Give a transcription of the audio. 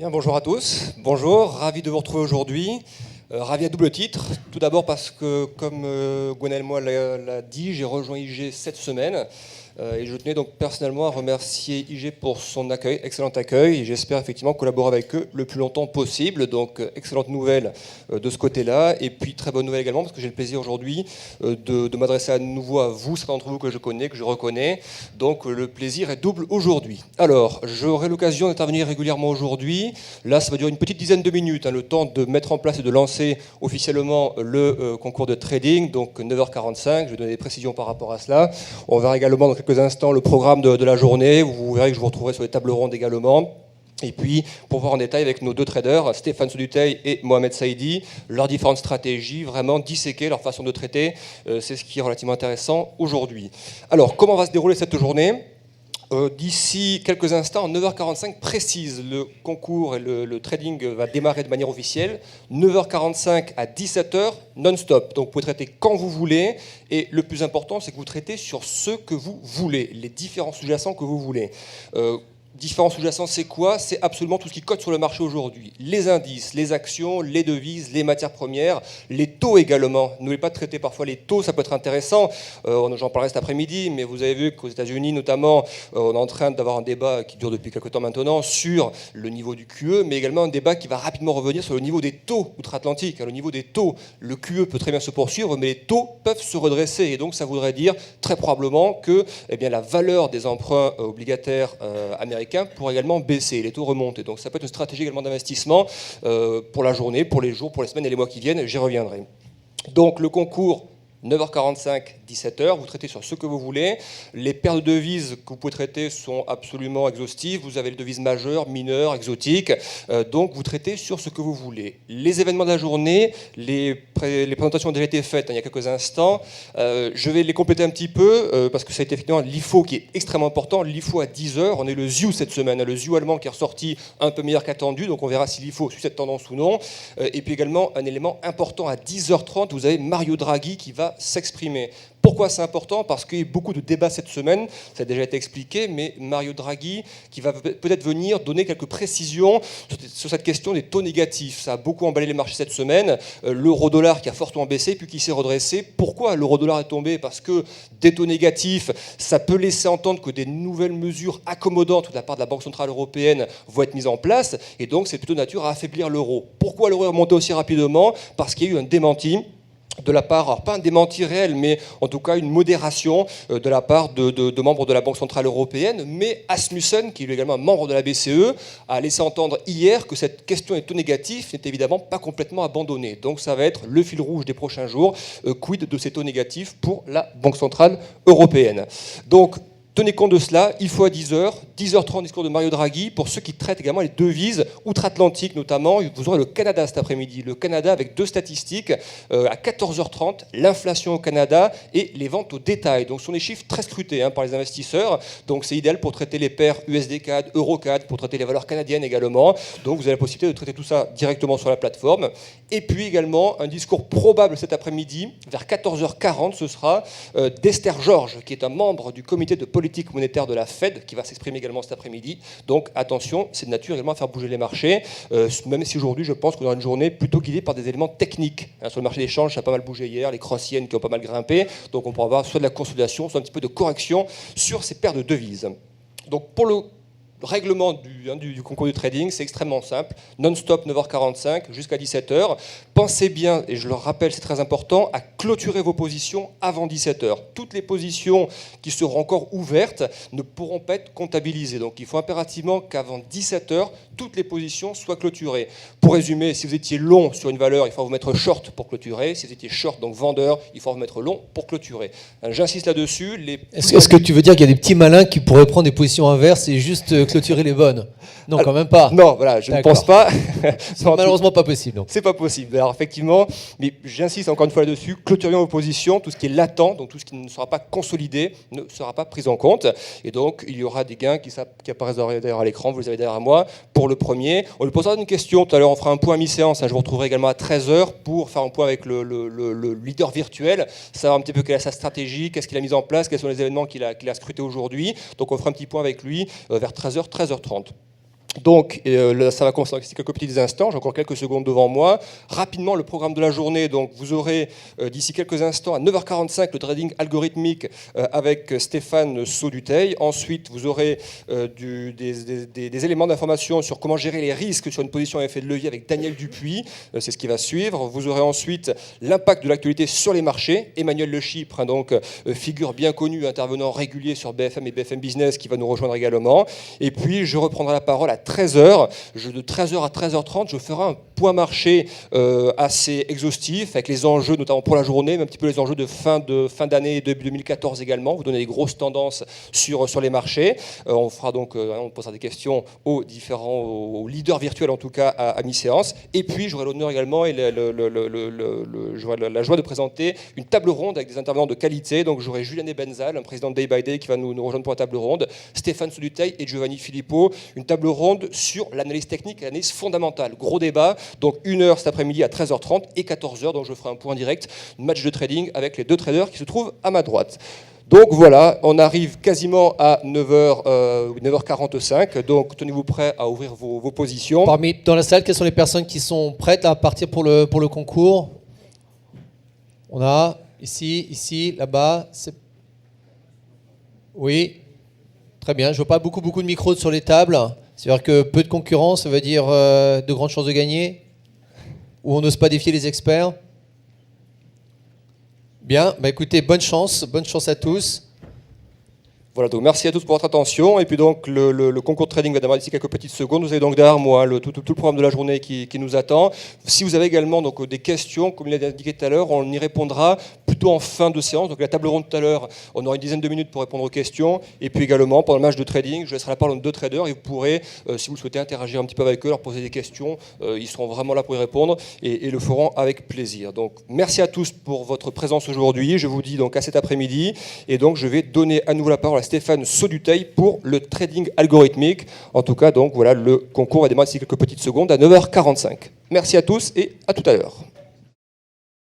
Bien, bonjour à tous, bonjour, ravi de vous retrouver aujourd'hui, ravi à double titre. Tout d'abord parce que, comme Gwenaël Moy l'a dit, j'ai rejoint IG cette semaine et je tenais donc personnellement à remercier IG pour son accueil, excellent accueil, et j'espère effectivement collaborer avec eux le plus longtemps possible. Donc excellente nouvelle de ce côté-là, et puis très bonne nouvelle également parce que j'ai le plaisir aujourd'hui de m'adresser à nouveau à vous, certains d'entre vous que je connais, que je reconnais. Donc le plaisir est double aujourd'hui. Alors, j'aurai l'occasion d'intervenir régulièrement aujourd'hui. Là, ça va durer une petite dizaine de minutes, le temps de mettre en place et de lancer officiellement le concours de trading, donc 9h45. Je vais donner des précisions par rapport à cela. On verra également dans quelques instants le programme de la journée. Vous verrez que je vous retrouverai sur les tables rondes également. Et puis, pour voir en détail avec nos deux traders, Stéphane Soduteil et Mohamed Saïdi, leurs différentes stratégies, vraiment disséquer leur façon de traiter. C'est ce qui est relativement intéressant aujourd'hui. Alors, comment va se dérouler cette journée ? D'ici quelques instants, 9h45 précise, le concours et le trading va démarrer de manière officielle. 9h45 à 17h, non-stop. Donc vous pouvez traiter quand vous voulez. Et le plus important, c'est que vous traitez sur ce que vous voulez, les différents sous-jacents que vous voulez. Différents sous-jacents, c'est quoi ? C'est absolument tout ce qui cote sur le marché aujourd'hui. Les indices, les actions, les devises, les matières premières, les taux également. N'oubliez pas de traiter parfois les taux, ça peut être intéressant. J'en parlerai cet après-midi, mais vous avez vu qu'aux États-Unis notamment, on est en train d'avoir un débat qui dure depuis quelques temps maintenant sur le niveau du QE, mais également un débat qui va rapidement revenir sur le niveau des taux outre-Atlantique. Le niveau des taux, le QE peut très bien se poursuivre, mais les taux peuvent se redresser. Et donc ça voudrait dire très probablement que la valeur des emprunts obligataires américains pour également baisser, les taux remontent. Et donc ça peut être une stratégie également d'investissement pour la journée, pour les jours, pour les semaines et les mois qui viennent, j'y reviendrai. Donc le concours, 9h45, 17h, vous traitez sur ce que vous voulez. Les paires de devises que vous pouvez traiter sont absolument exhaustives. Vous avez les devises majeures, mineures, exotiques. Donc vous traitez sur ce que vous voulez. Les événements de la journée, les présentations ont déjà été faites il y a quelques instants. Je vais les compléter un petit peu parce que ça a été effectivement l'IFO qui est extrêmement important. L'IFO à 10h, on est le ZIU cette semaine. Le ZIU allemand qui est ressorti un peu meilleur qu'attendu. Donc on verra si l'IFO suit cette tendance ou non. Et puis également un élément important à 10h30, vous avez Mario Draghi qui va s'exprimer. Pourquoi c'est important ? Parce qu'il y a eu beaucoup de débats cette semaine, ça a déjà été expliqué, mais Mario Draghi qui va peut-être venir donner quelques précisions sur cette question des taux négatifs. Ça a beaucoup emballé les marchés cette semaine. L'euro-dollar qui a fortement baissé, puis qui s'est redressé. Pourquoi l'euro-dollar est tombé ? Parce que des taux négatifs, ça peut laisser entendre que des nouvelles mesures accommodantes de la part de la Banque Centrale Européenne vont être mises en place, et donc c'est plutôt de nature à affaiblir l'euro. Pourquoi l'euro est remonté aussi rapidement ? Parce qu'il y a eu un démenti de la part, alors pas un démenti réel, mais en tout cas une modération de la part de membres de la Banque Centrale Européenne. Mais Asmussen, qui est également un membre de la BCE, a laissé entendre hier que cette question des taux négatifs n'est évidemment pas complètement abandonnée. Donc ça va être le fil rouge des prochains jours. Quid de ces taux négatifs pour la Banque Centrale Européenne. Donc, tenez compte de cela, il faut à 10h, 10h30, discours de Mario Draghi. Pour ceux qui traitent également les devises outre-Atlantique notamment, vous aurez le Canada cet après-midi. Le Canada avec deux statistiques, à 14h30, l'inflation au Canada et les ventes au détail. Donc ce sont des chiffres très scrutés par les investisseurs. Donc c'est idéal pour traiter les paires USD-CAD, Euro-CAD, pour traiter les valeurs canadiennes également. Donc vous avez la possibilité de traiter tout ça directement sur la plateforme. Et puis également un discours probable cet après-midi, vers 14h40, ce sera d'Esther Georges, qui est un membre du comité de politique monétaire de la Fed, qui va s'exprimer également cet après-midi. Donc attention, c'est de nature également à faire bouger les marchés, même si aujourd'hui je pense qu'on aura une journée plutôt guidée par des éléments techniques. Sur le marché des changes, ça a pas mal bougé hier, les cross-yen qui ont pas mal grimpé, donc on pourra avoir soit de la consolidation, soit un petit peu de correction sur ces paires de devises. Donc pour le règlement du concours du trading, c'est extrêmement simple, non-stop 9h45 jusqu'à 17h. Pensez bien, et je le rappelle, c'est très important, à clôturer vos positions avant 17h. Toutes les positions qui seront encore ouvertes ne pourront pas être comptabilisées. Donc il faut impérativement qu'avant 17h, toutes les positions soient clôturées. Pour résumer, si vous étiez long sur une valeur, il faut vous mettre short pour clôturer. Si vous étiez short, donc vendeur, il faut vous mettre long pour clôturer. J'insiste là-dessus. Est-ce que tu veux dire qu'il y a des petits malins qui pourraient prendre des positions inverses et juste clôturer les bonnes ? Non, quand même pas. Non, voilà, je ne pense pas. C'est malheureusement pas possible. Donc. C'est pas possible. Alors effectivement, mais j'insiste encore une fois là-dessus, clôturez vos positions, tout ce qui est latent, donc tout ce qui ne sera pas consolidé, ne sera pas pris en compte. Et donc, il y aura des gains qui apparaissent derrière à l'écran, vous les avez derrière moi, pour le premier. On lui posera une question, tout à l'heure on fera un point à mi-séance, je vous retrouverai également à 13h pour faire un point avec le leader virtuel, savoir un petit peu quelle est sa stratégie, qu'est-ce qu'il a mis en place, quels sont les événements qu'il a scrutés aujourd'hui. Donc on fera un petit point avec lui vers 13h, 13h30. Donc, ça va commencer dans quelques petits instants. J'ai encore quelques secondes devant moi. Rapidement, le programme de la journée. Donc, vous aurez d'ici quelques instants à 9h45 le trading algorithmique avec Stéphane Sauduteil. Ensuite, vous aurez des éléments d'information sur comment gérer les risques sur une position à effet de levier avec Daniel Dupuis. C'est ce qui va suivre. Vous aurez ensuite l'impact de l'actualité sur les marchés. Emmanuel Le Chypre, hein, donc figure bien connue, intervenant régulier sur BFM et BFM Business, qui va nous rejoindre également. Et puis, je reprendrai la parole à 13h. De 13h à 13h30, je ferai un point marché assez exhaustif avec les enjeux, notamment pour la journée, mais un petit peu les enjeux de fin d'année 2014 également. Vous donner des grosses tendances sur les marchés. On fera donc, on posera des questions aux leaders virtuels, en tout cas à mi-séance. Et puis, j'aurai l'honneur également et j'aurai la joie de présenter une table ronde avec des intervenants de qualité. Donc, j'aurai Julien Benzal, un président de Day by Day, qui va nous rejoindre pour la table ronde, Stéphane Sauduteil et Giovanni Filippo. Une table ronde sur l'analyse technique et l'analyse fondamentale. Gros débat, donc 1h cet après-midi à 13h30 et 14h, donc je ferai un point direct, match de trading avec les deux traders qui se trouvent à ma droite. Donc voilà, on arrive quasiment à 9h45, donc tenez-vous prêts à ouvrir vos positions. Dans la salle, quelles sont les personnes qui sont prêtes à partir pour le concours? On a ici, là-bas. Oui, très bien. Je ne vois pas beaucoup de micros sur les tables. C'est-à-dire que peu de concurrence, ça veut dire de grandes chances de gagner? Ou on n'ose pas défier les experts? Bien, bah écoutez, bonne chance à tous. Voilà, donc merci à tous pour votre attention. Et puis donc le concours de trading va démarrer d'ici quelques petites secondes. Vous avez donc derrière moi tout le programme de la journée qui nous attend. Si vous avez également donc des questions, comme il a indiqué tout à l'heure, on y répondra plutôt en fin de séance. Donc la table ronde tout à l'heure, on aura une dizaine de minutes pour répondre aux questions. Et puis également pendant le match de trading, je laisserai la parole aux deux traders et vous pourrez, si vous le souhaitez, interagir un petit peu avec eux, leur poser des questions. Ils seront vraiment là pour y répondre et le feront avec plaisir. Donc merci à tous pour votre présence aujourd'hui. Je vous dis donc à cet après-midi. Et donc je vais donner à nouveau la parole à Stéphane Sauduteil pour le trading algorithmique. En tout cas, donc voilà, le concours va démarrer d'ici quelques petites secondes à 9h45. Merci à tous et à tout à l'heure.